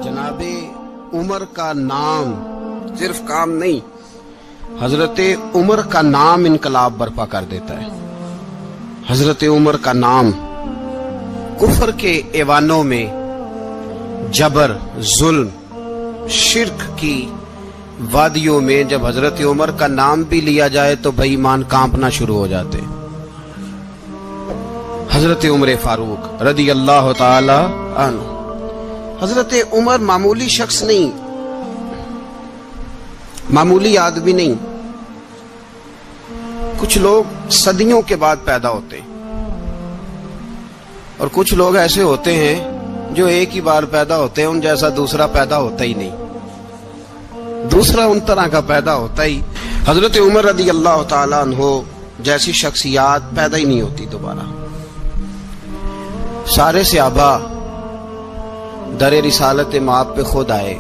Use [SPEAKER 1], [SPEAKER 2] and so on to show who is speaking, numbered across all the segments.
[SPEAKER 1] जनाब उमर का नाम सिर्फ काम नहीं, हजरत उमर का नाम इनकलाब बर्पा कर देता है। हजरत उमर का नाम कुफर के ऐवानों में, जबर, जुल्म, शिर्क की वादियों में जब हजरत उमर का नाम भी लिया जाए तो बेईमान कांपना शुरू हो जाते। हजरत उमर फारूक रदी अल्लाह ताला अन्हु। हजरत उमर मामूली शख्स नहीं, मामूली आदमी नहीं। कुछ लोग सदियों के बाद पैदा होते हैं और कुछ लोग ऐसे होते हैं जो एक ही बार पैदा होते हैं, उन जैसा दूसरा पैदा होता ही नहीं, दूसरा उन तरह का पैदा होता ही। हजरत उमर रदी अल्लाह ताला अन्हु जैसी शख्सियत पैदा ही नहीं होती दोबारा। सारे सहाबा दर रिसालत माप पे खुद आए।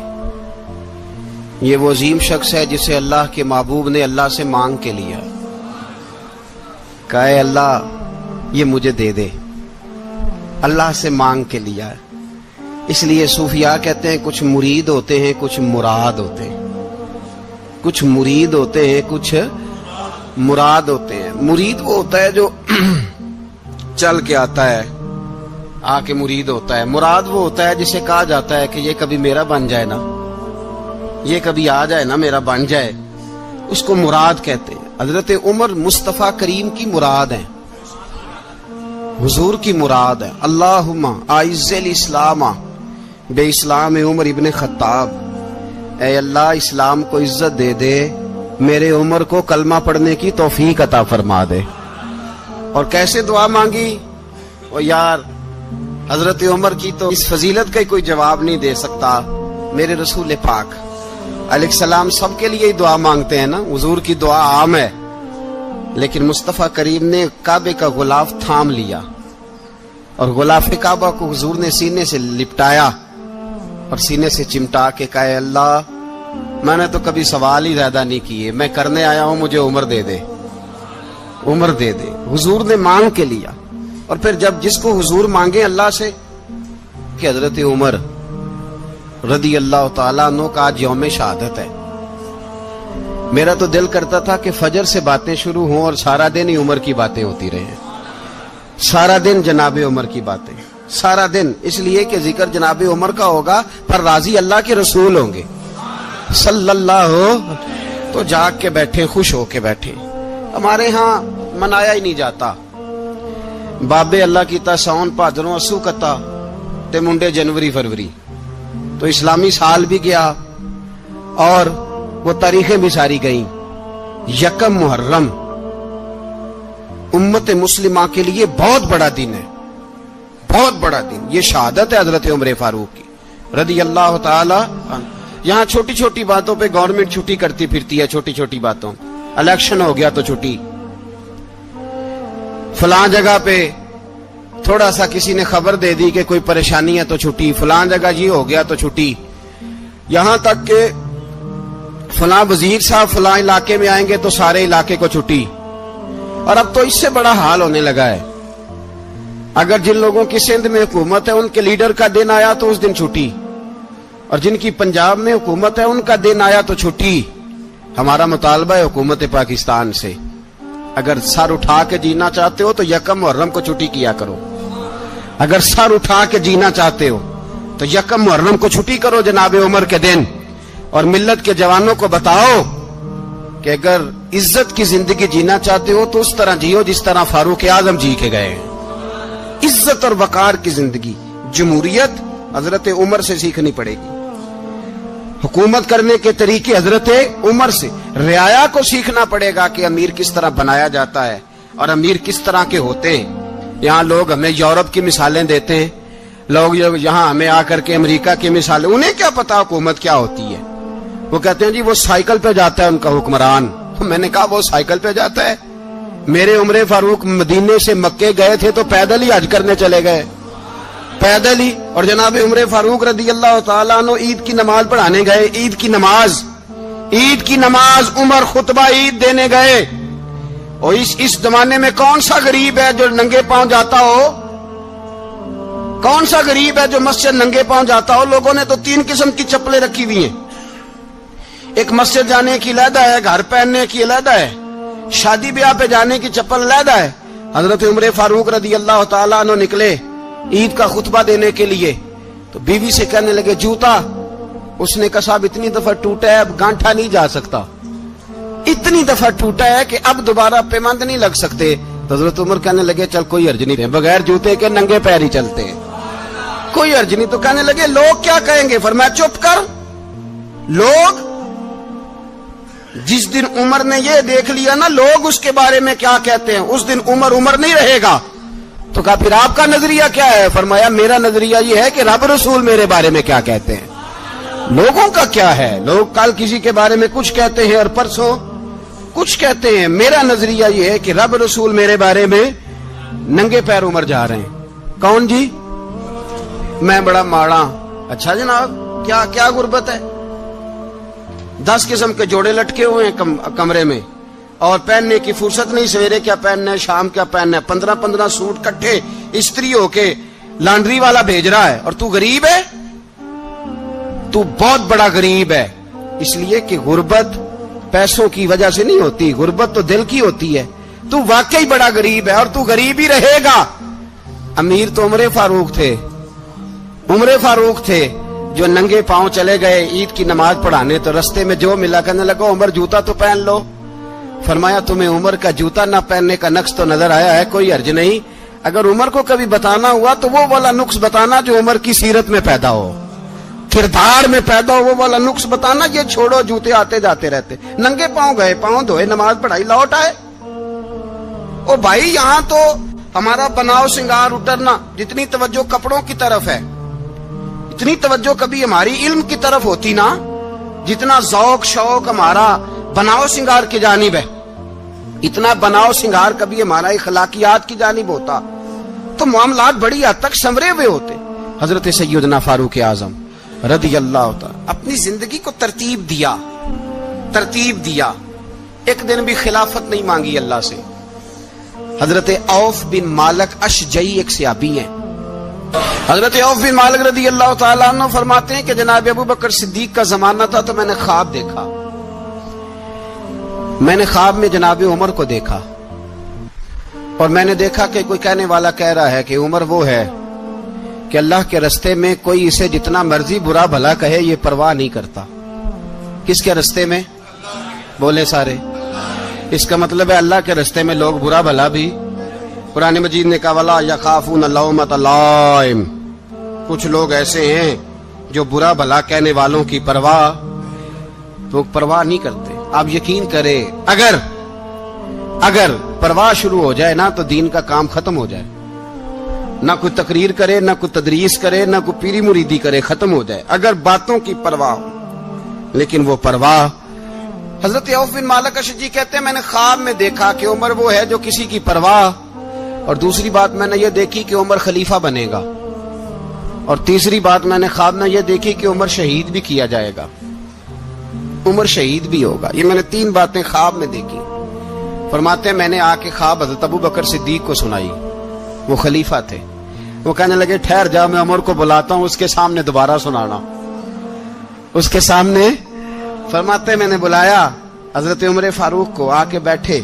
[SPEAKER 1] ये वो अजीम शख्स है जिसे अल्लाह के महबूब ने अल्लाह से मांग के लिया, कहा अल्लाह ये मुझे दे दे, अल्लाह से मांग के लिया है। इसलिए सूफिया कहते हैं कुछ मुरीद होते हैं, कुछ मुराद होते हैं। कुछ मुरीद होते हैं, कुछ मुराद होते हैं। मुरीद वो होता है जो चल के आता है, आके मुरीद होता है। मुराद वो होता है जिसे कहा जाता है कि ये कभी मेरा बन जाए ना, ये कभी आ जाए ना, मेरा बन जाए, उसको मुराद कहते हैं। हजरत उमर मुस्तफा करीम की मुराद है, हुजूर की मुराद है। अल्लाहुम्मा आइज़्ज़िल इस्लामा बे इस्लाम उमर इब्ने खत्ताब। ऐ अल्लाह इस्लाम को इज्जत दे दे, मेरे उमर को कलमा पढ़ने की तौफीक अता फरमा दे। और कैसे दुआ मांगी? ओ यार, हजरत उमर की तो इस फजीलत का कोई जवाब नहीं दे सकता। मेरे रसूल पाक अलैहिस्सलाम सबके लिए ही दुआ मांगते हैं ना, हुजूर की दुआ आम है, लेकिन मुस्तफा करीम ने काबे का गुलाफ थाम लिया और गुलाफ काबा को हुजूर ने सीने से लिपटाया और सीने से चिमटा के कहा अल्लाह मैंने तो कभी सवाल ही ज्यादा नहीं किए, मैं करने आया हूं, मुझे उम्र दे दे, उम्र दे दे। हुजूर ने मांग के लिया। और फिर जब जिसको हुजूर मांगे अल्लाह से कि हजरत उमर रदी अल्लाह ताला अन्हु का आज यौम शहादत है, मेरा तो दिल करता था कि फजर से बातें शुरू हों और सारा दिन ही उमर की बातें होती रहे, सारा दिन जनाब उमर की बातें, सारा दिन। इसलिए कि जिक्र जनाब उमर का होगा पर राजी अल्लाह के रसूल होंगे सल्लल्लाहु। तो जाग के बैठे, खुश होके बैठे। हमारे यहाँ मनाया ही नहीं जाता। बाबे अल्लाह कीता साउन भादरों असू कता ते मुंडे जनवरी फरवरी, तो इस्लामी साल भी गया और वो तारीखें भी सारी गईं। यकम मुहर्रम उम्मत मुस्लिमा के लिए बहुत बड़ा दिन है, बहुत बड़ा दिन। ये शहादत है हजरत उमर फारूक की रदी अल्लाह ताला। यहाँ छोटी छोटी बातों पे गवर्नमेंट छुट्टी करती फिरती है, छोटी छोटी बातों। इलेक्शन हो गया तो छुट्टी, फलां जगह पे थोड़ा सा किसी ने खबर दे दी कि कोई परेशानी है तो छुट्टी, फलां जगह ये हो गया तो छुट्टी। यहां तक के फलां वजीर साहब फलां इलाके में आएंगे तो सारे इलाके को छुट्टी। और अब तो इससे बड़ा हाल होने लगा है, अगर जिन लोगों की सिंध में हुकूमत है उनके लीडर का दिन आया तो उस दिन छुट्टी, और जिनकी पंजाब में हुकूमत है उनका दिन आया तो छुट्टी। हमारा मुतालबा है हुकूमत पाकिस्तान से, अगर सर उठा के जीना चाहते हो तो यकम मुहर्रम को छुट्टी किया करो। अगर सर उठा के जीना चाहते हो तो यकम मुहर्रम को छुट्टी करो जनाब उमर के दिन। और मिल्लत के जवानों को बताओ कि अगर इज्जत की जिंदगी जीना चाहते हो तो उस तरह जियो जिस तरह फारूक आजम जी के गए। इज्जत और वकार की जिंदगी, जमहूरियत हजरत उमर से सीखनी पड़ेगी। हुकूमत करने के तरीके हजरत उमर से, रियाया को सीखना पड़ेगा कि अमीर किस तरह बनाया जाता है और अमीर किस तरह के होते हैं। यहाँ लोग हमें यूरोप की मिसालें देते हैं, लोग यहाँ हमें आकर के अमेरिका की मिसालें, उन्हें क्या पता हुकूमत क्या होती है। वो कहते हैं जी वो साइकिल पे जाता है उनका हुक्मरान। तो मैंने कहा वो साइकिल पे जाता है? मेरे उमर फारूक मदीने से मक्के गए थे तो पैदल ही हज करने चले गए, पैदल ही। और जनाब उमर फारूक रदी अल्लाह ताला अन्हु ईद की नमाज पढ़ाने गए, ईद की नमाज उमर खुतबा ईद देने गए। और इस जमाने में कौन सा गरीब है जो नंगे पांव जाता हो? कौन सा गरीब है जो मस्जिद नंगे पांव जाता हो? लोगों ने तो 3 किस्म की चप्पलें रखी हुई हैं। एक मस्जिद जाने की अलहदा है, घर पहनने की अलहदा है, शादी ब्याह पे जाने की चप्पल अलहदा है। हजरत उमर फारूक रदी अल्लाह ताला अन्हु निकले ईद का खुतबा देने के लिए, तो बीवी से कहने लगे जूता। उसने कहा साहब इतनी दफा टूटा है, अब गांठा नहीं जा सकता, इतनी दफा टूटा है कि अब दोबारा पेमंद नहीं लग सकते। तो हजरत उमर कहने लगे चल कोई अर्ज नहीं, बगैर जूते के नंगे पैर ही चलते हैं, कोई अर्ज नहीं। तो कहने लगे लोग क्या कहेंगे? फरमाया चुप कर। लोग, जिस दिन उमर ने ये देख लिया ना लोग उसके बारे में क्या कहते हैं, उस दिन उमर उमर नहीं रहेगा। तो कहा फिर आपका नजरिया क्या है? फरमाया मेरा नजरिया ये है कि रब रसूल मेरे बारे में क्या कहते हैं। लोगों का क्या है? लोग कल किसी के बारे में कुछ कहते हैं और परसों कुछ कहते हैं। मेरा नजरिया ये है कि रब रसूल मेरे बारे में नंगे पैर उमर जा रहे हैं। कौन जी? मैं बड़ा माड़ा। अच्छा जनाब, क्या क्या गुर्बत है? 10 किस्म के जोड़े लटके हुए हैं कमरे में और पहनने की फुर्सत नहीं। सवेरे क्या पहनना है, शाम क्या पहनना है, 15-15 सूट इकट्ठे इस्त्री होके लॉन्ड्री वाला भेज रहा है, और तू गरीब है, तू बहुत बड़ा गरीब है। इसलिए कि गुर्बत पैसों की वजह से नहीं होती, गुर्बत तो दिल की होती है। तू वाकई बड़ा गरीब है और तू गरीब ही रहेगा। अमीर तो उमर फारूक थे, उमर फारूक थे जो नंगे पांव चले गए ईद की नमाज पढ़ाने। तो रस्ते में जो मिला कहने लगा उमर जूता तो पहन लो। फरमाया तुम्हें उमर का जूता ना पहनने का नक्श तो नजर आया है, कोई अर्ज नहीं। अगर उमर को कभी बताना हुआ तो वो वाला नुक्स बताना जो उमर की सीरत में पैदा हो, किरदार में पैदा हो, वो वाला नुक्स बताना। ये छोड़ो, जूते आते जाते रहते, नंगे पांव गए, पांव धोए, नमाज पढ़ाई, लौट आए। ओ भाई, यहां तो हमारा बनाव श्रृंगार उतरना, जितनी तवज्जो कपड़ों की तरफ है, इतनी तवज्जो कभी हमारी इल्म की तरफ होती ना, जितना ज़ौक शौक हमारा बनाव श्रृंगार की जानिब है, इतना बनाव श्रृंगार कभी हमारा इखलाकियात की जानिब होता तो मामलात बड़ी हद तक संवरे हुए होते। हजरत सैयदना फारूक आजम रदी अल्लाह ताला अपनी जिंदगी को तरतीब दिया। एक दिन भी खिलाफत नहीं मांगी अल्लाह से। हजरत औफ बिन मालिक अशजई एक सहाबी हैं। हजरत औफ बिन मालिक रदी अल्लाह ताला अन्हु फरमाते हैं कि जनाब अबू बकर सिद्दीक का जमाना था तो मैंने ख्वाब देखा। मैंने ख्वाब में जनाब उमर को देखा और मैंने देखा कि कोई कहने वाला कह रहा है कि उमर वो है कि अल्लाह के रास्ते में कोई इसे जितना मर्जी बुरा भला कहे ये परवाह नहीं करता। किसके रास्ते में? बोले सारे। इसका मतलब है अल्लाह के रास्ते में लोग बुरा भला भी। कुरान मजीद ने कहा वला यखाफून लौमत लाइम, कुछ लोग ऐसे हैं जो बुरा भला कहने वालों की परवाह नहीं करते। आप यकीन करें, अगर परवाह शुरू हो जाए ना तो दीन का काम खत्म हो जाए। ना कोई तकरीर करे, ना कोई तदरीस करे, ना कोई पीरी मुरीदी करे, खत्म हो जाए अगर बातों की परवाह हो। लेकिन वो परवाह, हजरत औफ बिन मालिक अशजी कहते हैं मैंने ख्वाब में देखा कि उमर वो है जो किसी की परवाह, और दूसरी बात मैंने ये देखी कि उमर खलीफा बनेगा, और तीसरी बात मैंने ख्वाब में ये देखी कि उमर शहीद भी किया जाएगा, उमर शहीद भी होगा। ये मैंने 3 बातें ख्वाब में देखी। फरमाते हैं मैंने आके ख्वाब हजरत अबू बकर सिद्दीक को सुनाई, वो खलीफा थे। वो कहने लगे ठहर जा, मैं उमर को बुलाता हूं, उसके सामने दोबारा सुनाना। उसके सामने फरमाते मैंने बुलाया हजरत उमर फारूक को, आके बैठे,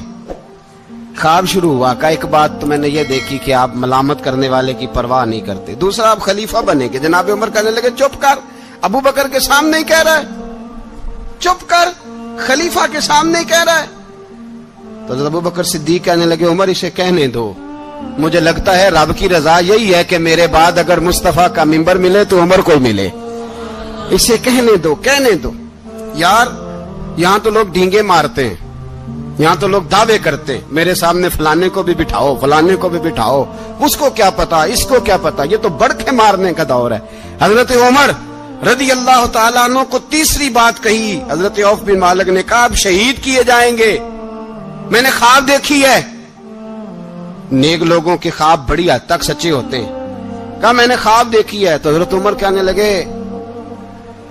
[SPEAKER 1] ख्वाब शुरू हुआ। का एक बात तो मैंने ये देखी कि आप मलामत करने वाले की परवाह नहीं करते, दूसरा आप खलीफा बनेंगे। जनाब उमर कहने लगे चुप कर, अबू बकर के सामने ही कह रहा है, चुप कर, खलीफा के सामने ही कह रहा है। तो अबू बकर सिद्दीक कहने लगे उमर इसे कहने दो, मुझे लगता है रब की रजा यही है कि मेरे बाद अगर मुस्तफा का मिंबर मिले तो उमर को मिले, इसे कहने दो। यार यहां तो लोग डींगे मारते हैं, यहां तो लोग दावे करते हैं, मेरे सामने फलाने को भी बिठाओ, फलाने को भी बिठाओ, उसको क्या पता, इसको क्या पता, ये तो बड़के मारने का दौर है। हजरत उमर रदी अल्लाह ताला अन्हु को तीसरी बात कही। हजरत औफ बिन मालिक ने कहा आप शहीद किए जाएंगे, मैंने ख्वाब देखी है। नेक लोगों के ख्वाब बड़ी हद तक सच्चे होते हैं। कहा मैंने ख्वाब देखी है। तो हजरत उमर कहने लगे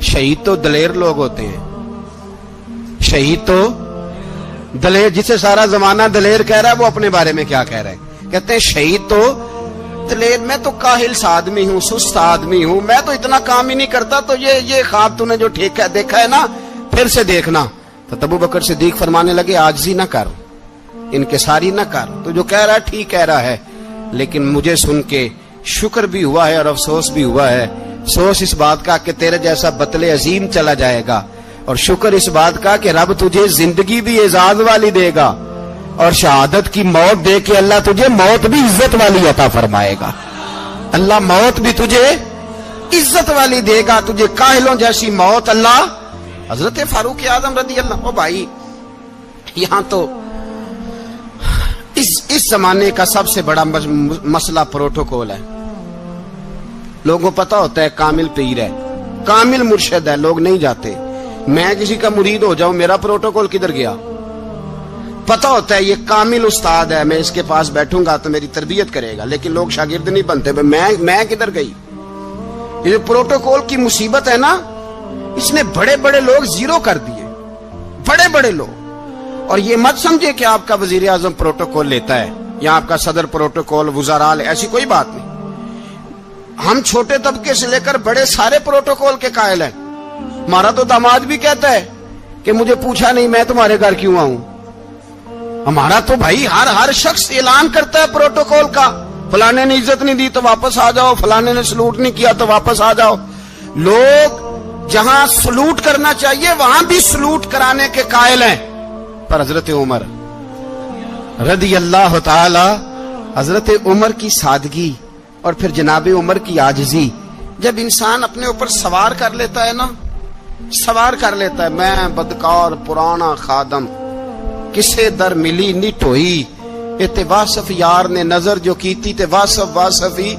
[SPEAKER 1] शहीद तो दलेर लोग होते हैं, शहीद तो दलेर, जिसे सारा जमाना दलेर कह रहा है वो अपने बारे में क्या कह रहे हैं? कहते हैं शहीद तो پتلے، میں تو کاہل سا آدمی ہوں، سست آدمی ہوں، میں تو اتنا کام ہی نہیں کرتا، تو یہ خواب تو نے جو دیکھا ہے نا پھر سے دیکھنا۔ تو ابو بکر صدیق فرمانے لگے عاجزی نہ کر، انکساری نہ کر، تو جو کہہ رہا ہے ٹھیک کہہ رہا ہے، لیکن مجھے سن کے شکر بھی ہوا ہے اور افسوس بھی ہوا ہے۔ افسوس اس بات کا کہ تیرے جیسا بطل عظیم چلا جائے گا، اور شکر اس بات کا کہ رب تجھے زندگی بھی اعزاز والی دے گا، اور شہادت کی موت دے کے اللہ تجھے موت بھی عزت والی عطا فرمائے گا۔ اللہ موت بھی تجھے عزت والی دے گا، تجھے کاہلوں جیسی موت اللہ۔ حضرت فاروق اعظم رضی اللہ عنہ، بھائی یہاں تو اس زمانے کا سب سے بڑا مسئلہ پروٹوکول ہے۔ لوگوں پتہ ہوتا ہے کامل پیر ہے، کامل مرشد ہے، لوگ نہیں جاتے۔ میں کسی کا مرید ہو جاؤں، میرا پروٹوکول کدھر گیا؟ پتہ ہوتا ہے یہ کامل استاد ہے، میں اس کے پاس بیٹھوں گا تو میری تربیت کرے گا، لیکن لوگ شاگرد نہیں بنتے۔ میں کدھر گئی؟ یہ پروٹوکول کی مصیبت ہے نا، اس نے بڑے بڑے لوگ زیرو کر دیے، بڑے بڑے لوگ۔ اور یہ مت سمجھے کہ آپ کا وزیر اعظم پروٹوکول لیتا ہے یا آپ کا صدر پروٹوکول، وزراء، ایسی کوئی بات نہیں۔ ہم چھوٹے طبقے سے لے کر بڑے سارے پروٹوکول کے قائل ہیں۔ ہمارا تو داماد بھی کہتا ہے کہ مجھے پوچھا نہیں میں تمہارے گھر کیوں آؤں۔ ہمارا تو بھائی ہر شخص اعلان کرتا ہے پروٹوکول کا، فلانے نے عزت نہیں دی تو واپس آ جاؤ، فلانے نے سلوٹ نہیں کیا تو واپس آ جاؤ۔ لوگ جہاں سلوٹ کرنا چاہیے وہاں بھی سلوٹ کرانے کے قائل ہیں۔ پر حضرت عمر رضی اللہ تعالی، حضرت عمر کی سادگی اور پھر جناب عمر کی عاجزی، جب انسان اپنے اوپر سوار کر لیتا ہے نا، سوار کر لیتا ہے، میں بدکار پرانا خادم، کسے در ملی نٹ ہوئی، تے واصف یار نے نظر جو کی تھی تے واصف ہی۔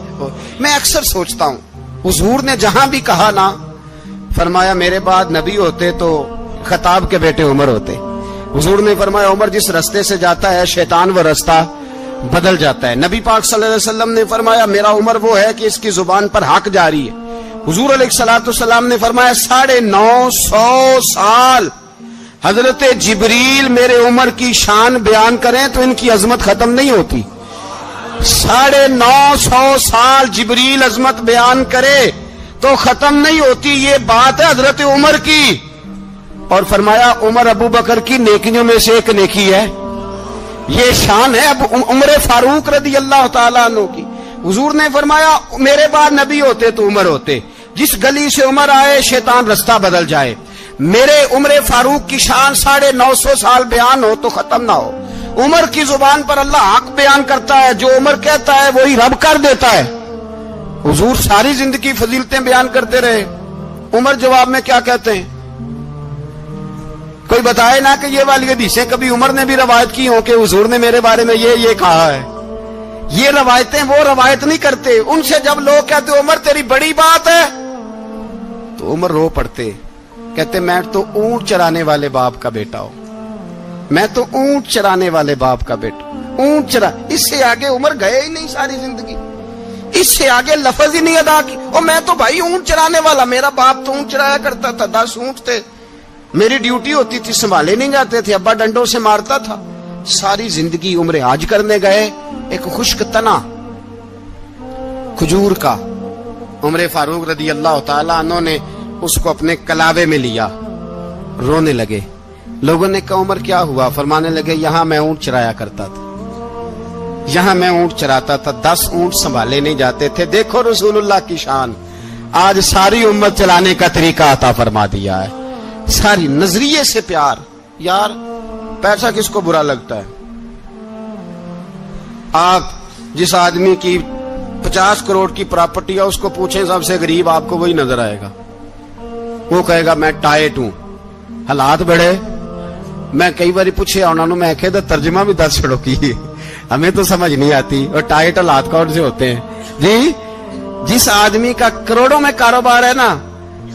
[SPEAKER 1] میں اکثر سوچتا ہوں حضور نے جہاں بھی کہا نا، فرمایا میرے بعد نبی ہوتے تو خطاب کے بیٹے عمر ہوتے۔ حضور نے فرمایا عمر جس رستے سے جاتا ہے شیطان وہ رستہ بدل جاتا ہے۔ نبی پاک صلی اللہ علیہ وسلم نے فرمایا میرا عمر وہ ہے کہ اس کی زبان پر حق جاری ہے۔ حضور علیہ الصلوۃ والسلام نے فرمایا 950 سال حضرت جبریل میرے عمر کی شان بیان کریں تو ان کی عظمت ختم نہیں ہوتی۔ 950 سال جبریل عظمت بیان کرے تو ختم نہیں ہوتی۔ یہ بات ہے حضرت عمر کی، اور فرمایا عمر ابو بکر کی نیکیوں میں سے ایک نیکی ہے، یہ شان ہے اب عمر فاروق رضی اللہ تعالیٰ عنہ کی۔ حضور نے فرمایا میرے بعد نبی ہوتے تو عمر ہوتے، جس گلی سے عمر آئے شیطان رستہ بدل جائے۔ میرے عمر فاروق کی شان 950 سال بیان ہو تو ختم نہ ہو۔ عمر کی زبان پر اللہ حق بیان کرتا ہے، جو عمر کہتا ہے وہی رب کر دیتا ہے۔ حضور ساری زندگی فضیلتیں بیان کرتے رہے، عمر جواب میں کیا کہتے ہیں؟ کوئی بتائے نا کہ یہ والی حدیثیں کبھی عمر نے بھی روایت کی ہوں کہ حضور نے میرے بارے میں یہ کہا ہے۔ یہ روایتیں وہ روایت نہیں کرتے، ان سے جب لوگ کہتے عمر تیری بڑی بات ہے تو عمر رو پڑتے، کہتے میں تو اونٹ چرانے والے باپ کا بیٹا ہوں، میں تو اونٹ چرانے والے باپ کا بیٹا، اونٹ چرا۔ اس سے آگے عمر گئے ہی نہیں ساری زندگی، اس سے آگے لفظ ہی نہیں ادا کی۔ اور میں تو بھائی اونٹ چرانے والا، میرا باپ تو اونٹ چرایا کرتا تھا، 10 اونٹ تھے، میری ڈیوٹی ہوتی تھی، سنبھالے نہیں جاتے تھے، ابا ڈنڈوں سے مارتا تھا۔ ساری زندگی عمر حج کرنے گئے، ایک خشک تنا کھجور کا عمر فاروق رضی اللہ تعالیٰ عنہ نے اس کو اپنے کلاوے میں لیا، رونے لگے۔ لوگوں نے کہا عمر کیا ہوا؟ فرمانے لگے یہاں میں اونٹ چرایا کرتا تھا، یہاں میں اونٹ چراتا تھا، 10 اونٹ سنبھالے نہیں جاتے تھے۔ دیکھو رسول اللہ کی شان، آج ساری امت چلانے کا طریقہ عطا فرما دیا ہے، ساری نظریے سے پیار۔ یار پیسہ کس کو برا لگتا ہے؟ آپ جس آدمی کی 50 کروڑ کی پراپرٹی ہے اس کو پوچھیں سب سے غریب، آپ کو وہی نظر آئے گا، وہ کہے گا میں ٹائٹ ہوں۔ حالات بڑے، میں کئی بار پوچھے انہوں نے، میں کہتا ترجمہ بھی 10 چھڑوں کی، ہمیں تو سمجھ نہیں آتی، اور ٹائٹ حالات کون سے ہوتے ہیں جی؟ جس آدمی کا کروڑوں میں کاروبار ہے نا،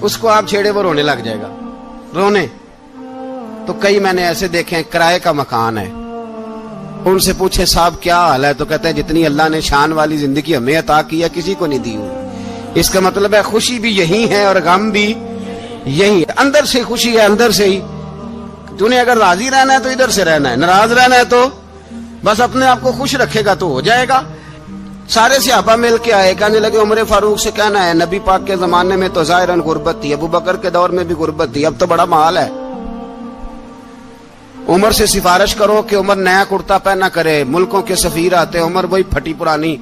[SPEAKER 1] اس کو آپ چھیڑے وہ رونے لگ جائے گا، رونے۔ تو کئی میں نے ایسے دیکھے ہیں کرائے کا مکان ہے، ان سے پوچھے صاحب کیا حال ہے، تو کہتے ہیں جتنی اللہ نے شان والی زندگی ہمیں عطا کی ہے کسی کو نہیں دی ہوئی۔ اس کا مطلب ہے خوشی بھی یہی ہے اور غم بھی یہی ہے، اندر سے خوشی ہے، اندر سے ہی۔ تو نے اگر راضی رہنا ہے تو ادھر سے رہنا ہے، ناراض رہنا ہے تو بس اپنے آپ کو خوش رکھے گا تو ہو جائے گا۔ सारे सहाबा मिल के आए, कहने लगे उमर फारूक से कहना है नबी पाक के जमाने में तो जाहिरन गुर्बत थी, अबू बकर के दौर में भी गुर्बत थी, अब तो बड़ा माल है। उमर से सिफारिश करो कि उमर नया कुर्ता पहना करे। मुल्कों के सफीर आते हैं, उमर वही फटी पुरानी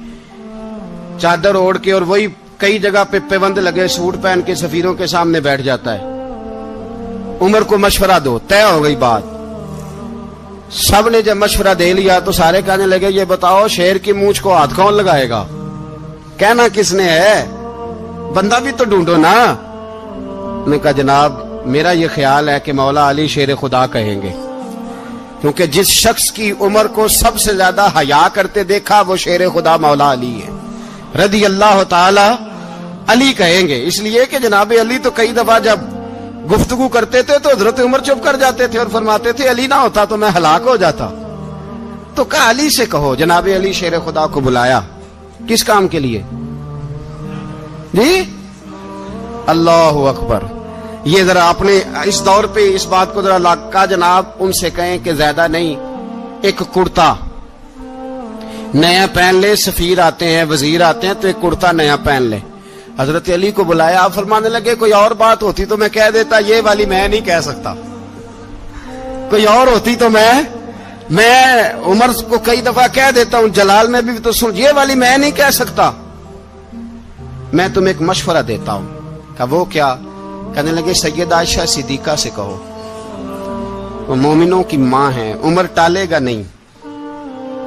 [SPEAKER 1] चादर ओढ़ के और वही कई जगह पे पेबंद लगे सूट पहन के सफीरों के सामने बैठ जाता है। उमर को मशवरा दो, तय हो गई बात। सब ने जब मशवरा दे लिया तो सारे कहने लगे ये बताओ शेर की मूंछ को हाथ कौन लगाएगा? कहना किसने है, बंदा भी तो ढूंढो ना। उन्होंने कहा जनाब मेरा ये ख्याल है कि मौला अली शेर खुदा कहेंगे, क्योंकि जिस शख्स की उमर को सबसे ज्यादा हया करते देखा वो शेर खुदा मौला अली है, रदी अल्लाह ताला अली कहेंगे। इसलिए कि जनाब अली तो कई दफा जब गुफ्तगू करते थे तो हजरत उमर चुप कर जाते थे और फरमाते थे अली ना होता तो मैं हलाक हो जाता। तो कहा अली से कहो। जनाब अली शेर खुदा को बुलाया, किस काम के लिए जी? अल्लाह अकबर। ये जरा आपने इस दौर पे इस बात को जरा लाका जनाब उनसे कहें कि ज्यादा नहीं, एक कुर्ता नया पहन ले। सफीर आते हैं, वजीर आते हैं तो एक कुर्ता नया पहन ले। हजरत अली को बुलाया, आप फरमाने लगे कोई और बात होती तो मैं कह देता, ये वाली मैं नहीं कह सकता। कोई और होती तो मैं उमर को कई दफा कह देता हूं, जलाल में भी तो सुन, ये वाली मैं नहीं कह सकता। मैं तुम्हें एक मशवरा देता हूं। कहा वो क्या? कहने लगे सैयदा आयशा सिद्दीका से कहो, वो मोमिनों की मां है, उमर टालेगा नहीं।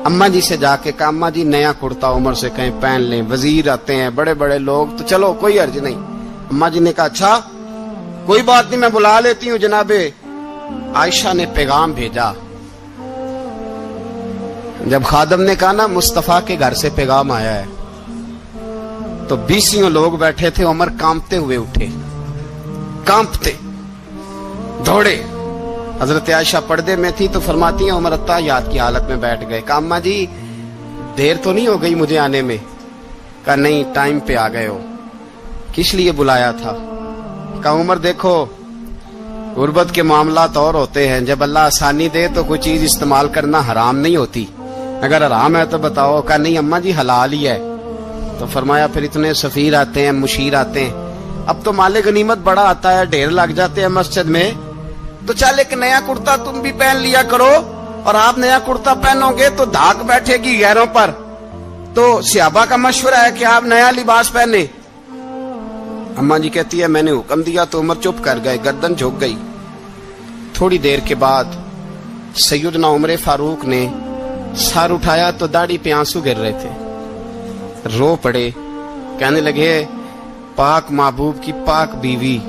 [SPEAKER 1] अम्मा जी से जाके कहा अम्मा जी नया कुर्ता उमर से कहीं पहन लें, वजीर आते हैं बड़े बड़े लोग, तो चलो कोई अर्ज नहीं। अम्मा जी ने कहा अच्छा कोई बात नहीं मैं बुला लेती हूँ। जनाबे आयशा ने पैगाम भेजा। जब खादम ने कहा ना मुस्तफा के घर से पैगाम आया है, तो 20 लोग बैठे थे। उमर कांपते हुए उठे, कांपते दौड़े। हजरत आयशा पर्दे में थी तो फरमाती है उमर अत्ताहियात की हालत में बैठ गए। कहा अम्मा जी देर तो नहीं हो गई मुझे आने में? कहा नहीं टाइम पे आ गए हो। किस लिए बुलाया था? कहा उमर देखो गुर्बत के मामलात और होते हैं, जब अल्लाह आसानी दे तो कोई चीज इस्तेमाल करना हराम नहीं होती, अगर हराम है तो बताओ। कहा नहीं अम्मा जी हलाल ही है। तो फरमाया फिर इतने सफीर आते हैं, मुशीर आते हैं, अब तो माले गनीमत बड़ा आता है, ढेर लग जाते हैं मस्जिद में, तो चल एक नया कुर्ता तुम भी पहन लिया करो। और आप नया कुर्ता पहनोगे तो धाक बैठेगी गैरों पर। तो सहाबा का मशवरा है कि आप नया लिबास पहने। अम्मा जी कहती है मैंने हुक्म दिया तो उमर चुप कर गए, गर्दन झुक गई। थोड़ी देर के बाद सैयदना उमर फारूक ने सर उठाया तो दाढ़ी पे आंसू गिर रहे थे, रो पड़े। कहने लगे पाक महबूब की पाक बीवी,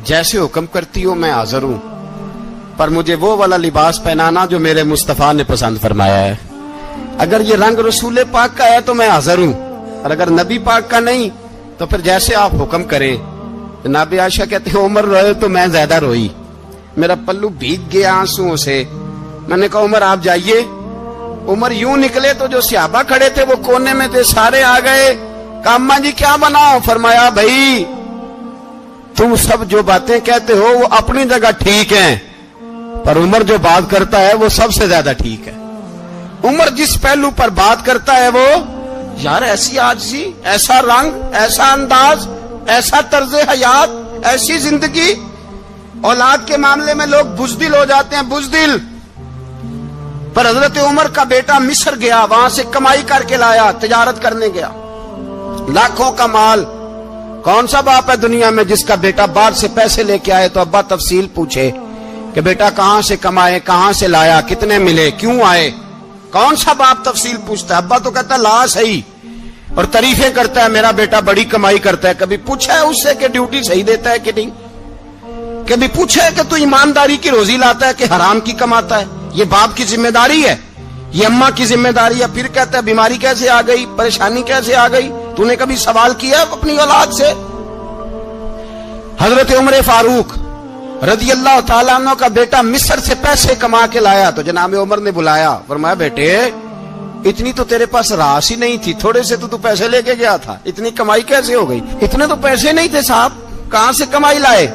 [SPEAKER 1] जैसे हुक्म करती हो मैं हाजिर हूं, पर मुझे वो वाला लिबास पहनाना जो मेरे मुस्तफा ने पसंद फरमाया है। अगर ये रंग रसूल पाक का है तो मैं हाजिर हूं, और अगर नबी पाक का नहीं तो फिर जैसे आप हुक्म करें। जनाब आयशा कहते हैं उमर रोए तो मैं ज्यादा रोई, मेरा पल्लू भीग गया आंसुओं से। मैंने कहा उमर आप जाइए। उमर यूं निकले तो जो सहाबा खड़े थे वो कोने में थे, सारे आ गए। कहा अम्मा जी क्या बनाओ? फरमाया भाई तुम सब जो बातें कहते हो वो अपनी जगह ठीक हैं, पर उमर जो बात करता है वो सबसे ज्यादा ठीक है। उमर जिस पहलू पर बात करता है वो, यार ऐसी आजिज़ी, ऐसा रंग, ऐसा अंदाज, ऐसा तर्ज हयात, ऐसी जिंदगी। औलाद के मामले में लोग बुज़दिल हो जाते हैं, बुज़दिल। पर हजरत उमर का बेटा मिस्र गया, वहां से कमाई करके लाया, तिजारत करने गया, लाखों का माल। कौन सा बाप है दुनिया में जिसका बेटा बाहर से पैसे लेके आए तो अब्बा तफसील पूछे कि बेटा कहां से कमाए, कहां से लाया, कितने मिले, क्यों आए? कौन सा बाप तफसील पूछता है? अब्बा तो कहता ला सही और तारीफें करता है, मेरा बेटा बड़ी कमाई करता है। कभी पूछा है उससे कि ड्यूटी सही देता है कि नहीं? कभी पूछा है कि तू ईमानदारी की रोजी लाता है कि हराम की कमाता है? ये बाप की जिम्मेदारी है, ये अम्मा की जिम्मेदारी है। फिर कहता है बीमारी कैसे आ गई, परेशानी कैसे आ गई? तूने कभी सवाल किया अपनी औलाद से? हजरत उमर फारूक रज़ी अल्लाह ताला अन्हु का बेटा मिस्र से पैसे कमा के लाया तो जनाब उमर ने बुलाया, फरमाया बेटे इतनी तो तेरे पास रास ही नहीं थी, थोड़े से तो तू पैसे लेके गया था, इतनी कमाई कैसे हो गई? इतने तो पैसे नहीं थे साहब, कहां से कमाई लाए?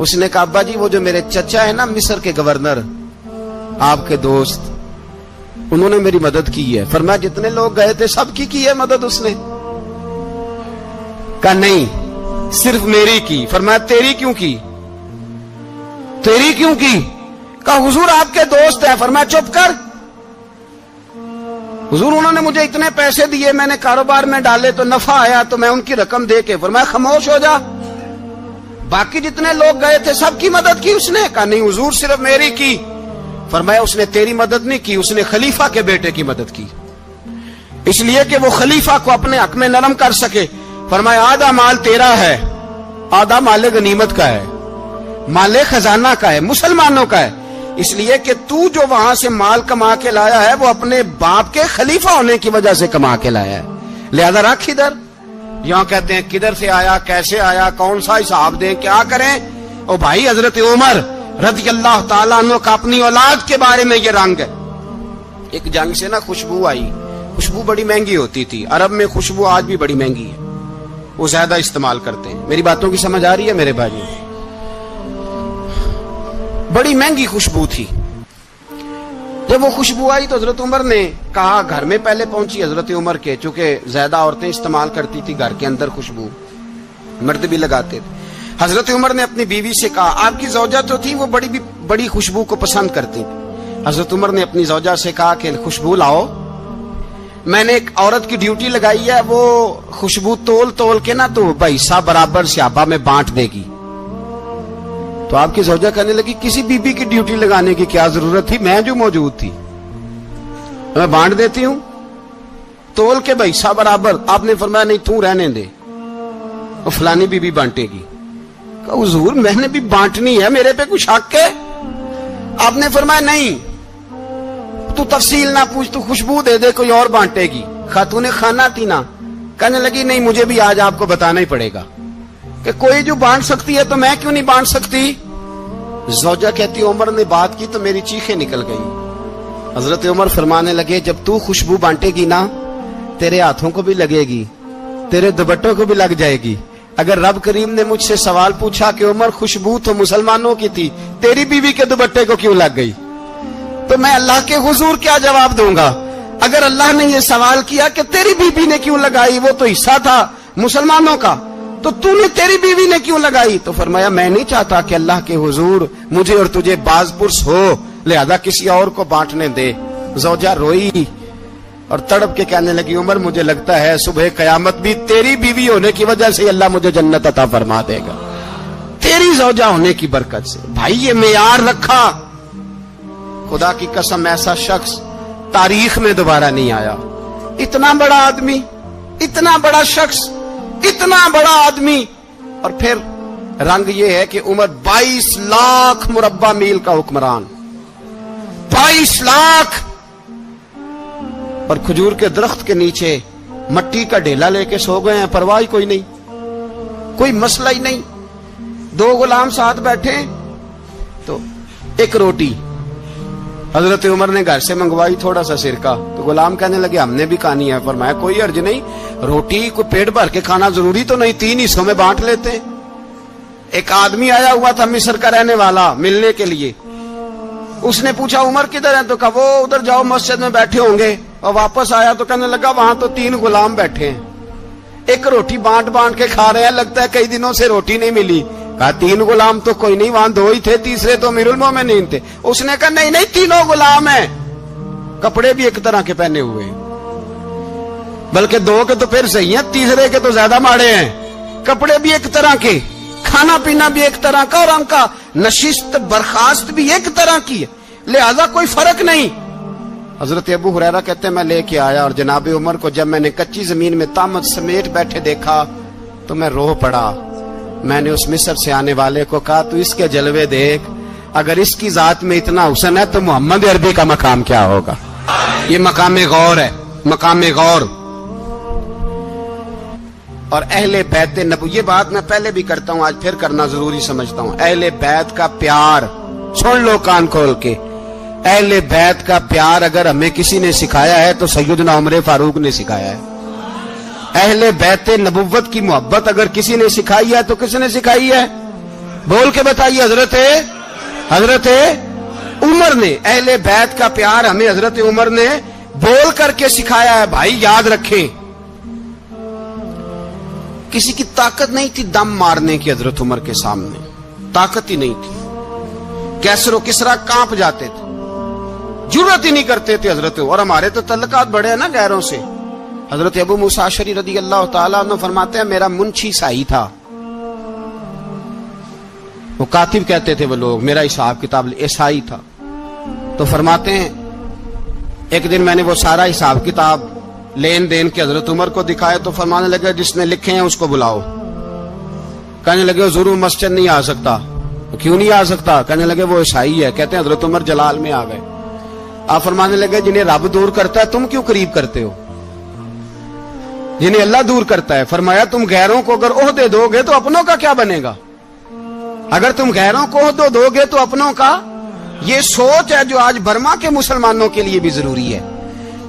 [SPEAKER 1] उसने कहा अब्बा जी वो जो मेरे चचा है ना मिस्र के गवर्नर, आपके दोस्त, انہوں نے میری مدد کی ہے. فرمایا جتنے لوگ گئے تھے سب کی ہے مدد اس نے؟ کہا نہیں صرف میری کی. فرمایا تیری کیوں کی؟ تیری کیوں کی؟ کہا حضور آپ کے دوست ہیں. فرمایا چپ کر حضور انہوں نے مجھے اتنے پیسے دیے, میں نے کاروبار میں ڈالے تو نفع آیا تو میں ان کی رقم دے کے. فرمایا خاموش ہو جا, باقی جتنے لوگ گئے تھے سب کی مدد کی اس نے؟ کہا نہیں حضور صرف میری کی. فرمایا اس نے تیری مدد نہیں کی, اس نے خلیفہ کے بیٹے کی مدد کی, اس لیے کہ وہ خلیفہ کو اپنے حق میں نرم کر سکے. فرمایا آدھا مال تیرا ہے, آدھا مال غنیمت کا ہے, مال خزانہ کا ہے, مسلمانوں کا ہے, اس لیے کہ تو جو وہاں سے مال کما کے لایا ہے وہ اپنے باپ کے خلیفہ ہونے کی وجہ سے کما کے لایا ہے, لہذا رکھ ادھر. یہاں کہتے ہیں کدھر سے آیا, کیسے آیا, کون سا حساب دیں, کیا کریں. او بھائی حضرت عمر رضی اللہ تعالیٰ عنہ کا اپنی اولاد کے بارے میں یہ رنگ ہے. ایک جنگ سے نا خوشبو آئی, خوشبو بڑی مہنگی ہوتی تھی, عرب میں خوشبو آج بھی بڑی مہنگی ہے, وہ زیادہ استعمال کرتے ہیں. میری باتوں کی سمجھ آ رہی ہے میرے بھائی؟ بڑی مہنگی خوشبو تھی. جب وہ خوشبو آئی تو حضرت عمر نے کہا, گھر میں پہلے پہنچی حضرت عمر کے, چونکہ زیادہ عورتیں استعمال کرتی تھی گھر کے اندر خوشبو, مرد بھی لگاتے تھے. حضرت عمر نے اپنی بیوی سے کہا, آپ کی زوجہ تو تھی وہ بڑی خوشبو کو پسند کرتی تھی. حضرت عمر نے اپنی زوجہ سے کہا کہ خوشبو لاؤ, میں نے ایک عورت کی ڈیوٹی لگائی ہے, وہ خوشبو تول کے نا تو حصہ برابر صحابہ میں بانٹ دے گی. تو آپ کی زوجہ کہنے لگی کسی بی بی کی ڈیوٹی لگانے کی کیا ضرورت تھی, میں جو موجود تھی میں بانٹ دیتی ہوں تول کے حصہ برابر. آپ نے فرمایا نہیں تو رہنے دے, وہ فلانی بی بی بانٹے گی. کہا حضور میں نے بھی بانٹنی ہے, میرے پہ کچھ حق ہے؟ آپ نے فرمایا نہیں تو تفصیل نہ پوچھ, تو خوشبو دے دے, کوئی اور بانٹے گی. خاتون خانہ تھی نا, کہنے لگی نہیں مجھے بھی آج آپ کو بتانا ہی پڑے گا کہ کوئی جو بانٹ سکتی ہے تو میں کیوں نہیں بانٹ سکتی. زوجہ کہتی عمر نے بات کی تو میری چیخیں نکل گئی. حضرت عمر فرمانے لگے جب تو خوشبو بانٹے گی نا تیرے ہاتھوں کو بھی لگے گی, تیرے دوپٹوں کو بھی لگ جائے گی. اگر رب کریم نے مجھ سے سوال پوچھا کہ عمر خوشبو تو مسلمانوں کی تھی, تیری بیوی کے دوپٹے کو کیوں لگ گئی, تو میں اللہ کے حضور کیا جواب دوں گا. اگر اللہ نے یہ سوال کیا کہ تیری بیوی نے کیوں لگائی, وہ تو حصہ تھا مسلمانوں کا, تو تو نے تیری بیوی نے کیوں لگائی. تو فرمایا میں نہیں چاہتا کہ اللہ کے حضور مجھے اور تجھے باز پرس ہو, لہذا کسی اور کو بانٹنے دے. زوجہ روئی اور تڑپ کے کہنے لگی عمر مجھے لگتا ہے صبح قیامت بھی تیری بیوی ہونے کی وجہ سے اللہ مجھے جنت عطا فرما دے گا, تیری زوجہ ہونے کی برکت سے. بھائی یہ معیار رکھا, خدا کی قسم ایسا شخص تاریخ میں دوبارہ نہیں آیا. اتنا بڑا آدمی, اتنا بڑا شخص, اتنا بڑا آدمی, اور پھر رنگ یہ ہے کہ عمر 22 لاکھ مربع میل کا حکمران, 22 لاکھ, اور کھجور کے درخت کے نیچے مٹی کا ڈھیلا لے کے سو گئے ہیں, پرواہ کوئی نہیں, کوئی مسئلہ ہی نہیں. 2 غلام ساتھ بیٹھے تو ایک روٹی حضرت عمر نے گھر سے منگوائی, تھوڑا سا سرکہ, تو غلام کہنے لگے ہم نے بھی کھانی ہے. فرمایا کوئی حرج نہیں, روٹی کو پیٹ بھر کے کھانا ضروری تو نہیں, 3 حصوں میں بانٹ لیتے. ایک آدمی آیا ہوا تھا مصر کا رہنے والا ملنے کے لیے, اس نے پوچھا عمر کدھر ہیں, تو کہا وہ ادھر جاؤ مسجد میں بیٹھے ہوں گے. اور واپس آیا تو کہنے لگا وہاں تو 3 غلام بیٹھے ہیں, ایک روٹی بانٹ کے کھا رہے ہیں, لگتا ہے کئی دنوں سے روٹی نہیں ملی. کہا 3 غلام تو کوئی نہیں, وہاں 2 ہی تھے, تیسرے تو امیر المومنین تھے. اس نے کہا نہیں 3 غلام ہیں, کپڑے بھی ایک طرح کے پہنے ہوئے, بلکہ 2 کے تو پھر صحیح ہیں, تیسرے کے تو زیادہ ماڑے ہیں. کپڑے بھی ایک طرح کے, کھانا پینا بھی ایک طرح کا, اور ان کا نشست برخاست بھی ایک طرح کی ہے, لہذا کوئی فرق نہیں. حضرت ابو ہریرہ کہتے ہیں میں لے کے آیا, اور جناب عمر کو جب میں نے کچی زمین میں تامت سمیٹ بیٹھے دیکھا تو میں رو پڑا. میں نے اس مصر سے آنے والے کو کہا تو اس کے جلوے دیکھ, اگر اس کی ذات میں اتنا حسن ہے تو محمد عربی کا مقام کیا ہوگا. یہ مقام غور ہے, مقام غور. اور اہل بیت نبو, یہ بات میں پہلے بھی کرتا ہوں, آج پھر کرنا ضروری سمجھتا ہوں. اہل بیت کا پیار سن لو کان کھول کے, اہل بیت کا پیار اگر ہمیں کسی نے سکھایا ہے تو سیدنا عمر فاروق نے سکھایا ہے. اہل بیت نبوت کی محبت اگر کسی نے سکھائی ہے تو کس نے سکھائی ہے؟ بول کے بتائیے. حضرت عمر نے، اہل بیت کا پیار ہمیں حضرت عمر نے بول کر کے سکھایا ہے. بھائی یاد رکھیں، کسی کی طاقت نہیں تھی دم مارنے کی حضرت عمر کے سامنے، طاقت ہی نہیں تھی. کیسر و کسرا کانپ جاتے تھے، جرأت ہی نہیں کرتے تھے حضرت. اور ہمارے تو تعلقات بڑے ہیں نا غیروں سے. حضرت ابو موسیٰ اشعری رضی اللہ تعالیٰ عنہ فرماتے ہیں میرا منشی عیسائی تھا. وہ کاتب کہتے تھے وہ لوگ، میرا حساب کتاب عیسائی تھا. تو فرماتے ہیں ایک دن میں نے وہ سارا حساب کتاب لین دین کے حضرت عمر کو دکھایا تو فرمانے لگے جس نے لکھے ہیں اس کو بلاؤ. کہنے لگے ضرور مسجد نہیں آ سکتا. کیوں نہیں آ سکتا؟ کہنے لگے وہ عیسائی ہے. کہتے ہیں حضرت عمر جلال میں آ گئے. آپ فرمانے لگے جنہیں رب دور کرتا ہے تم کیوں قریب کرتے ہو؟ جنہیں اللہ دور کرتا ہے. فرمایا تم غیروں کو اگر عہدے دو گے تو اپنوں کا کیا بنے گا؟ اگر تم غیروں کو عہدے دو گے تو اپنوں کا. یہ سوچ ہے جو آج برما کے مسلمانوں کے لیے بھی ضروری ہے.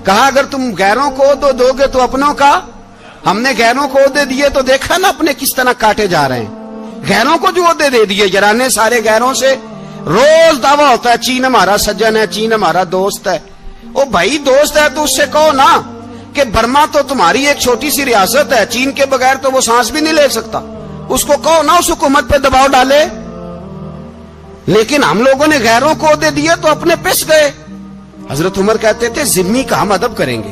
[SPEAKER 1] کہا اگر تم غیروں کو عہدے دو گے تو اپنوں کا. ہم نے غیروں کو عہدے دیے تو دیکھا نا اپنے کس طرح کاٹے جا رہے ہیں. غیروں کو جو عہدے دے دیے جرانے سارے غیروں سے. روز دعویٰ ہوتا ہے چین ہمارا سجن ہے، چین ہمارا دوست ہے. او بھائی دوست ہے تو اس سے کہو نا کہ برما تو تمہاری ایک چھوٹی سی ریاست ہے، چین کے بغیر تو وہ سانس بھی نہیں لے سکتا. اس کو کہو نا اس حکومت پہ دباؤ ڈالے. لیکن ہم لوگوں نے غیروں کو عہدے دیے تو اپنے پس گئے. حضرت عمر کہتے تھے ذمی کا ہم ادب کریں گے،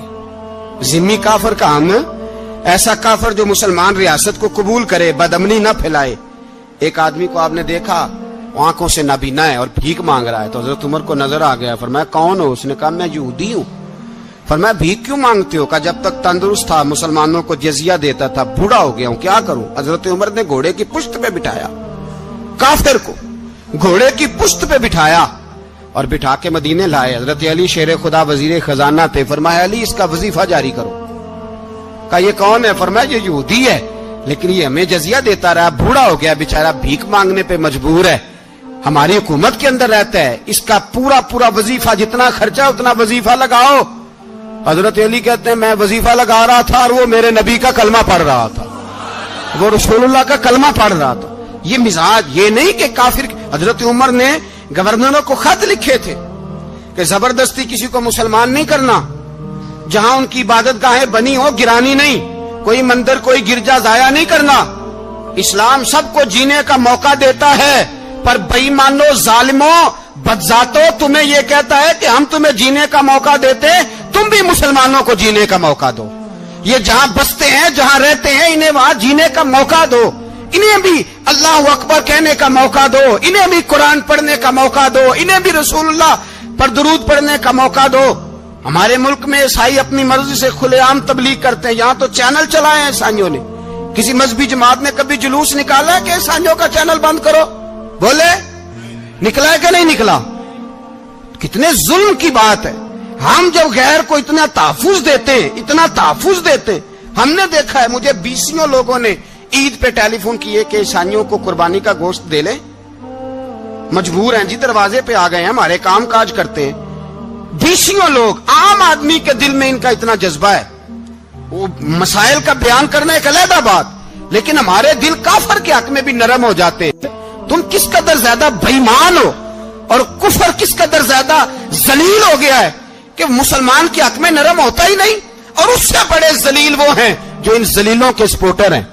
[SPEAKER 1] ذمی کافر کا ہم، ایسا کافر جو مسلمان ریاست کو قبول کرے، بدامنی نہ پھیلائے. ایک آدمی کو آپ نے دیکھا آنکھوں سے نابینا ہے اور بھیک مانگ رہا ہے. تو حضرت عمر کو نظر آ گیا. فرمایا کون ہو؟ اس نے کہا میں یہودی ہوں. فرمایا بھیک کیوں مانگتے ہو؟ کہا جب تک تندرست تھا مسلمانوں کو جزیہ دیتا تھا، بوڑھا ہو گیا ہوں کیا کروں. حضرت عمر نے گھوڑے کی پشت پہ بٹھایا، کافر کو گھوڑے کی پشت پہ بٹھایا اور بٹھا کے مدینے لائے. حضرت علی شیر خدا وزیر خزانہ تھے. فرمایا علی اس کا وظیفہ جاری کرو. کہا یہ کون ہے؟ فرمایا یہ یہودی ہے لیکن یہ ہمیں جزیہ دیتا رہا، بوڑھا ہو گیا بیچارہ، بھیک مانگنے پہ مجبور ہے، ہماری حکومت کے اندر رہتا ہے، اس کا پورا وظیفہ جتنا خرچہ اتنا وظیفہ لگاؤ. حضرت علی کہتے ہیں میں وظیفہ لگا رہا تھا اور وہ میرے نبی کا کلمہ پڑھ رہا تھا، وہ رسول اللہ کا کلمہ پڑھ رہا تھا. یہ مزاج، یہ نہیں کہ کافر. حضرت عمر نے گورنروں کو خط لکھے تھے کہ زبردستی کسی کو مسلمان نہیں کرنا، جہاں ان کی عبادت گاہیں بنی ہو گرانی نہیں، کوئی مندر کوئی گرجا ضائع نہیں کرنا. اسلام سب کو جینے کا موقع دیتا ہے، پر بے ایمانو ظالموں بدذاتو تمہیں یہ کہتا ہے کہ ہم تمہیں جینے کا موقع دیتے، تم بھی مسلمانوں کو جینے کا موقع دو. یہ جہاں بستے ہیں جہاں رہتے ہیں انہیں وہاں جینے کا موقع دو، انہیں بھی اللہ اکبر کہنے کا موقع دو، انہیں بھی قرآن پڑھنے کا موقع دو، انہیں بھی رسول اللہ پر درود پڑھنے کا موقع دو. ہمارے ملک میں عیسائی اپنی مرضی سے کھلے عام تبلیغ کرتے ہیں. یہاں تو چینل چلائے ہیں عیسائیوں نے. کسی مذہبی جماعت نے کبھی جلوس نکالا ہے کہ عیسائیوں کا چینل بند کرو؟ بولے نکلا ہے کہ نہیں نکلا؟ کتنے ظلم کی بات ہے. ہم جب غیر کو اتنا تحفظ دیتے ہیں، اتنا تحفظ دیتے ہیں. ہم نے دیکھا ہے، مجھے 20 لوگوں نے عید پہ ٹیلی فون کیے کہ عیسائیوں کو قربانی کا گوشت دے لیں، مجبور ہیں جی، دروازے پہ آ گئے ہیں، ہمارے کام کاج کرتے ہیں. 20 لوگ، عام آدمی کے دل میں ان کا اتنا جذبہ ہے. وہ مسائل کا بیان کرنا ایک علیحدہ بات، لیکن ہمارے دل کافر کے حق میں بھی نرم ہو جاتے ہیں. تم کس قدر زیادہ بے ایمان ہو اور کفر کس قدر زیادہ ذلیل ہو گیا ہے کہ مسلمان کے حق میں نرم ہوتا ہی نہیں. اور اس سے بڑے ذلیل وہ ہیں جو ان ذلیلوں کے سپورٹر ہیں.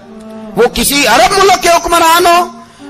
[SPEAKER 1] وہ کسی عرب ملک کے حکمران ہو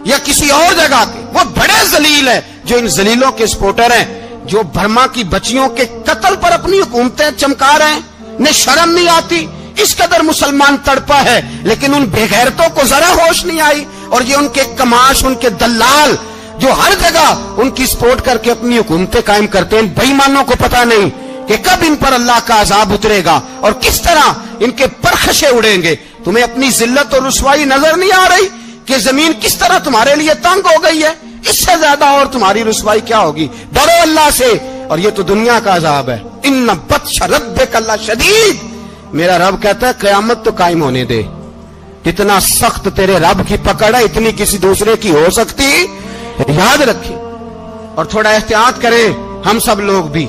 [SPEAKER 1] یا کسی اور جگہ کے، وہ بڑے ذلیل ہیں جو ان ذلیلوں کے سپورٹر ہیں، جو برما کی بچیوں کے قتل پر اپنی حکومتیں چمکا رہے ہیں. انہیں شرم نہیں آتی. اس قدر مسلمان تڑپا ہے لیکن ان بے غیرتوں کو ذرا ہوش نہیں آئی. اور یہ ان کے کماش، ان کے دلال جو ہر جگہ ان کی سپورٹ کر کے اپنی حکومتیں قائم کرتے ہیں، بے ایمانوں کو پتہ نہیں کہ کب ان پر اللہ کا عذاب اترے گا اور کس طرح ان کے پرخشے اڑیں گے. تمہیں اپنی ذلت اور رسوائی نظر نہیں آ رہی کہ زمین کس طرح تمہارے لیے تنگ ہو گئی ہے؟ اس سے زیادہ اور تمہاری رسوائی کیا ہوگی؟ ڈرو اللہ سے. اور یہ تو دنیا کا عذاب ہے. ان بطش ربک لشدید. میرا رب کہتا ہے قیامت تو قائم ہونے دے. اتنا سخت تیرے رب کی پکڑ ہے، اتنی کسی دوسرے کی ہو سکتی؟ یاد رکھیں اور تھوڑا احتیاط کریں. ہم سب لوگ بھی،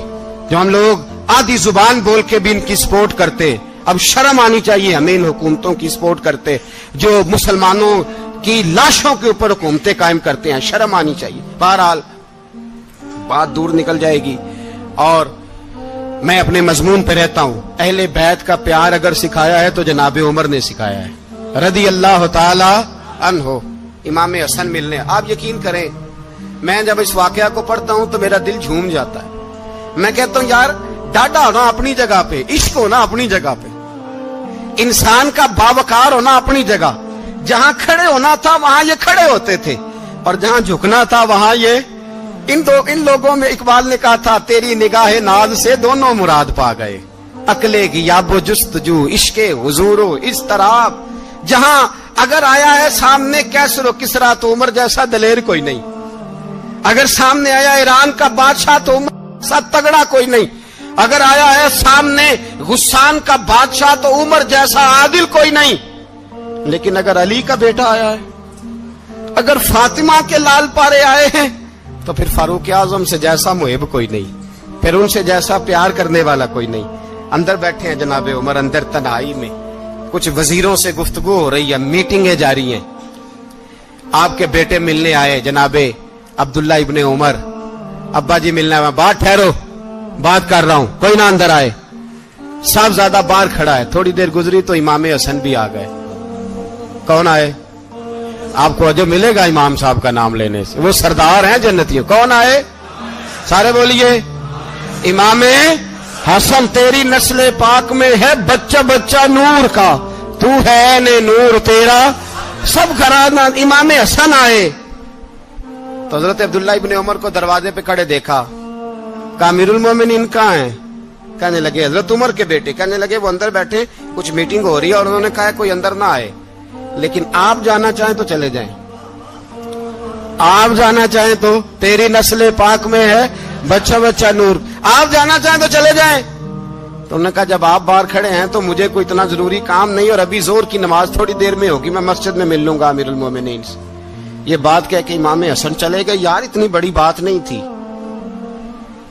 [SPEAKER 1] جو ہم لوگ آدھی زبان بول کے بھی ان کی سپورٹ کرتے، اب شرم آنی چاہیے ہمیں ان حکومتوں کی سپورٹ کرتے جو مسلمانوں کی لاشوں کے اوپر حکومتیں قائم کرتے ہیں. شرم آنی چاہیے. بہرحال बात दूर निकल जाएगी। और मैं अपने मजमून पे रहता हूं। अहले बैत का प्यार अगर सिखाया है तो जनाबे उमर ने सिखाया है, रदी अल्लाह ताला अन्हो। इमाम हसन मिलने, आप यकीन करें, मैं जब इस वाकया को पढ़ता हूं तो मेरा दिल झूम जाता है। मैं कहता हूं यार, डाटा होना अपनी जगह पे, इश्क होना अपनी जगह पे, इंसान का बावकार होना अपनी जगह। जहां खड़े होना था वहां ये खड़े होते थे, और जहां झुकना था वहां ये इन लोगों में इकबाल ने कहा था, तेरी निगाह नाज से दोनों मुराद पा गए, अकले की याबो जुस्तजू इश्के हुजूरो इस तरह। जहां अगर आया है सामने कैसरो किसरा तो उमर जैसा दलेर कोई नहीं, अगर सामने आया ईरान का बादशाह तो उमर जैसा तगड़ा कोई नहीं, अगर आया है सामने गुस्सान का बादशाह तो उमर जैसा आदिल कोई नहीं। लेकिन अगर अली का बेटा आया है, अगर फातिमा के लाल पारे आए हैं, तो फिर फारूक आजम से जैसा मुहिब कोई नहीं, फिर उनसे जैसा प्यार करने वाला कोई नहीं। अंदर बैठे हैं जनाबे उमर, अंदर तन्हाई में कुछ वजीरों से गुफ्तगू हो रही है, मीटिंगें जारी हैं। आपके बेटे मिलने आए जनाबे अब्दुल्ला इब्ने उमर, अब्बा जी मिलने आए, बात ठहरो, बात कर रहा हूं, कोई ना अंदर आए। साहबजादा बाहर खड़ा है। थोड़ी देर गुजरी तो इमाम हसन भी आ गए। कौन आए? आपको अजब मिलेगा इमाम साहब का नाम लेने से, वो सरदार हैं जन्नतियों। कौन आए? सारे बोलिए, इमाम हसन, तेरी नस्ल पाक में है बच्चा बच्चा नूर का, तू है ने नूर तेरा सब घराना। इमाम हसन आए तो हजरत अब्दुल्ला इब्ने उमर को दरवाजे पे खड़े देखा, कहा अमीरुल मोमिनीन कहाँ हैं? कहने लगे हजरत उमर के बेटे। कहने लगे वो अंदर बैठे, कुछ मीटिंग हो रही है, और उन्होंने कहा कोई अंदर ना आए, लेकिन आप जाना चाहें तो चले जाएं, आप जाना चाहें तो, तेरी नस्ल पाक में है बच्चा बच्चा नूर, आप जाना चाहें तो चले जाएं। तो उन्होंने कहा जब आप बाहर खड़े हैं तो मुझे कोई इतना जरूरी काम नहीं, और अभी जोर की नमाज थोड़ी देर में होगी, मैं मस्जिद में मिल लूंगा अमीरुल मोमिनीन से। ये बात कह के इमाम हसन चले गए। यार इतनी बड़ी बात नहीं थी,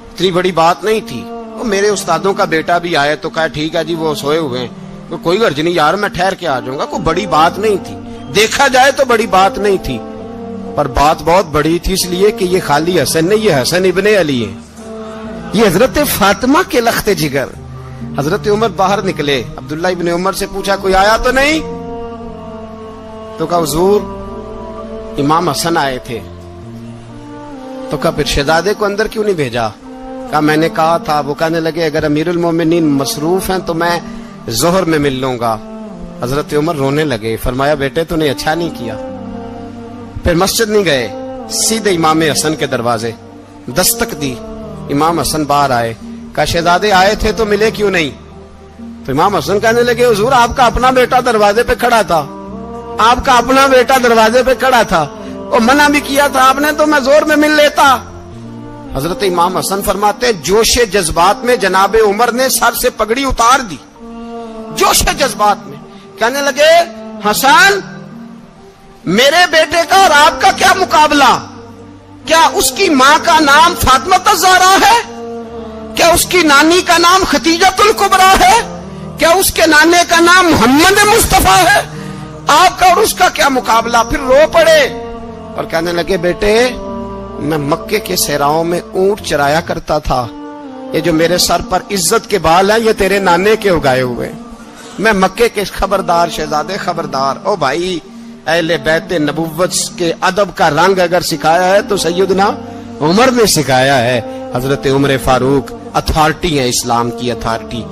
[SPEAKER 1] इतनी बड़ी बात नहीं थी। वो मेरे उस्तादों का बेटा भी आए तो कहा ठीक है जी, वो सोए हुए हैं, तो कोई गर्ज नहीं यार, मैं ठहर के आ जाऊंगा, कोई बड़ी बात नहीं थी। देखा जाए तो बड़ी बात नहीं थी, पर बात बहुत बड़ी थी, इसलिए कि ये खाली हसन नहीं, ये हसन इब्ने अली है, ये हजरत फातिमा के लख्ते जिगर। हजरत उमर बाहर निकले, अब्दुल्ला इब्ने उमर से पूछा कोई आया तो नहीं? तो कहा हुजूर इमाम हसन आए थे। तो कहा फिर शहजादे को अंदर क्यों नहीं भेजा? कहा मैंने कहा था। वो कहने लगे अगर अमीरुल मोमिनीन मसरूफ हैं तो मैं जोहर में मिल लूंगा। हजरत उमर रोने लगे, फरमाया बेटे तूने अच्छा नहीं किया। फिर मस्जिद नहीं गए, सीधे इमाम हसन के दरवाजे दस्तक दी। इमाम हसन बाहर आए, कहा शहजादे आए थे तो मिले क्यों नहीं? तो इमाम हसन कहने लगे हुजूर आपका अपना बेटा दरवाजे पे खड़ा था, आपका अपना बेटा दरवाजे पे खड़ा था, और मना भी किया था आपने, तो मैं जोर में मिल लेता। हजरत इमाम हसन फरमाते जोश जज्बात में जनाबे उमर ने सर से पगड़ी उतार दी, जोश जज्बात में। कहने लगे हसन मेरे बेटे का और आपका क्या मुकाबला? क्या उसकी मां का नाम फातिमा ज़हरा है? क्या उसकी नानी का नाम खतीजतुल कुबरा है? क्या उसके नाने का नाम मोहम्मद मुस्तफा है? आपका और उसका क्या मुकाबला? फिर रो पड़े और कहने लगे बेटे मैं मक्के के सहराओं में ऊंट चराया करता था, ये जो मेरे सर पर इज्जत के बाल हैं ये तेरे नाने के उगाए हुए, मैं मक्के के खबरदार शहजादे खबरदार। ओ भाई अहले बैत नबुव्वत के अदब का रंग अगर सिखाया है तो सैयदना उमर ने सिखाया है। हजरत उमर फारूक अथॉरिटी है, इस्लाम की अथॉरिटी।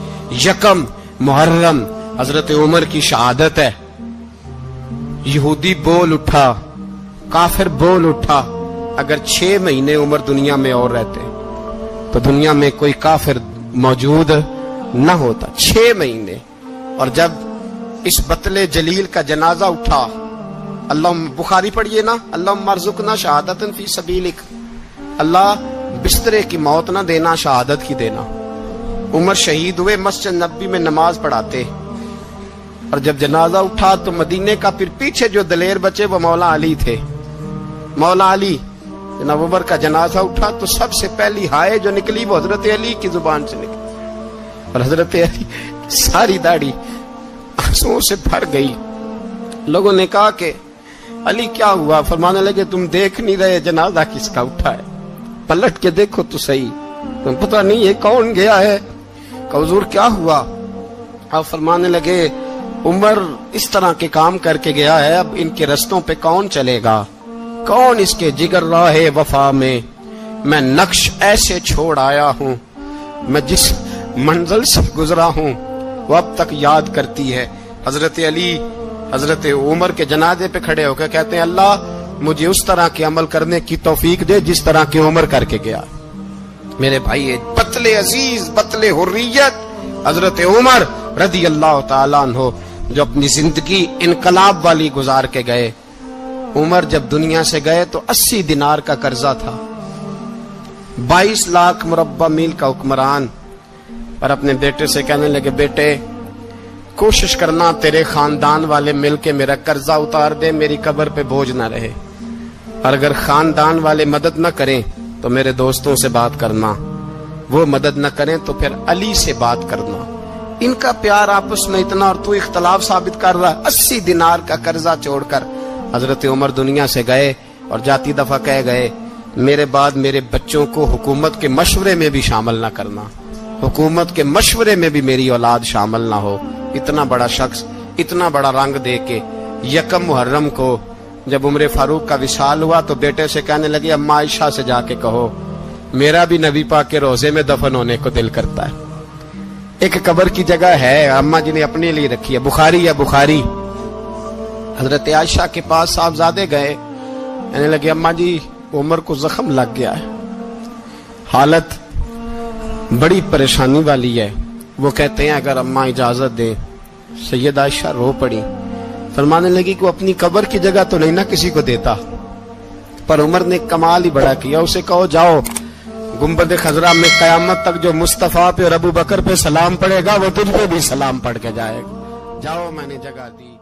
[SPEAKER 1] यकम मुहर्रम हजरत उमर की शहादत है। यहूदी बोल उठा, काफिर बोल उठा, अगर 6 महीने उमर दुनिया में और रहते तो दुनिया में कोई काफिर मौजूद न होता। 6 महीने। और जब इस बतले जलील का जनाजा उठा, अल्लाह बुखारी पढ़िए ना, अल्लाह मरजुकना शहादतन फी सबीलिक, अल्लाह बिस्तरे की मौत ना देना, शहादत की देना। उमर शहीद हुए, मस्जिद नबी में नमाज पढ़ाते, और जब जनाजा उठा तो मदीने का फिर पीछे जो दलेर बचे वो मौला अली थे। मौला अली जनाब उमर का जनाजा उठा तो सबसे पहली हाय जो निकली वो हजरत अली की जुबान से निकली, और हजरत अली सारी दाढ़ी आंसुओं से भर गई। लोगों ने कहा कि अली क्या हुआ? फरमाने लगे तुम देख नहीं रहे जनाजा किसका उठा है? पलट के देखो तो सही, तुम पता नहीं ये कौन गया है। कहा हुजूर क्या हुआ? आप फरमाने लगे उमर इस तरह के काम करके गया है, अब इनके रस्तों पे कौन चलेगा, कौन इसके जिगर राहे वफा में। मैं नक्श ऐसे छोड़ आया हूँ, मैं जिस मंजिल से गुजरा हूँ वो अब तक याद करती है। हजरत अली हजरत उमर के जनाजे पे खड़े होकर कहते हैं अल्लाह मुझे उस तरह के अमल करने की तौफीक दे जिस तरह की उमर करके गया। मेरे भाई बतले अजीज बतले हुर्रियत हजरत उमर रदी अल्लाह ताला अन्हो जो अपनी जिंदगी इनकलाब वाली गुजार के गए। उमर जब दुनिया से गए तो 80 दिनार का कर्जा था, 22 लाख मुरब्बा मील का हुक्मरान। और अपने बेटे से कहने लगे बेटे कोशिश करना तेरे खानदान वाले मिलके मेरा कर्जा उतार दे, मेरी कब्र पे बोझ ना रहे। और अगर खानदान वाले मदद न करें तो मेरे दोस्तों से बात करना, वो मदद न करें तो फिर अली से बात करना। इनका प्यार आपस में इतना और तू इख्तलाफ साबित कर रहा। 80 दिनार का कर्जा छोड़कर हजरत उमर दुनिया से गए और जाती दफा कह गए मेरे बाद मेरे बच्चों को हुकूमत के मशवरे में भी शामिल ना करना, हुकूमत के मशवरे में भी मेरी औलाद शामिल ना हो। इतना बड़ा शख्स इतना बड़ा रंग दे के यकम मुहर्रम को जब उम्र फारूक का विशाल हुआ तो बेटे से कहने लगे अम्मा आयशा से जाके कहो मेरा भी नबी पाक के रोजे में दफन होने को दिल करता है। एक कब्र की जगह है अम्मा जी ने अपने लिए रखी है, बुखारी है बुखारी। हजरत आयशा के पास साहबजादे गए, कहने लगे अम्मा जी उमर को जख्म लग गया है, हालत बड़ी परेशानी वाली है। वो कहते हैं अगर अम्मा इजाजत दे। सैयद आयशा रो पड़ी, फरमाने लगी कि वो अपनी कब्र की जगह तो नहीं ना किसी को देता, पर उमर ने कमाल ही बड़ा किया। उसे कहो जाओ गुंबद खजरा में कयामत तक जो मुस्तफा पे और अबू बकर पे सलाम पड़ेगा वो तुझ पे भी सलाम पढ़ के जाएगा, जाओ मैंने जगह दी।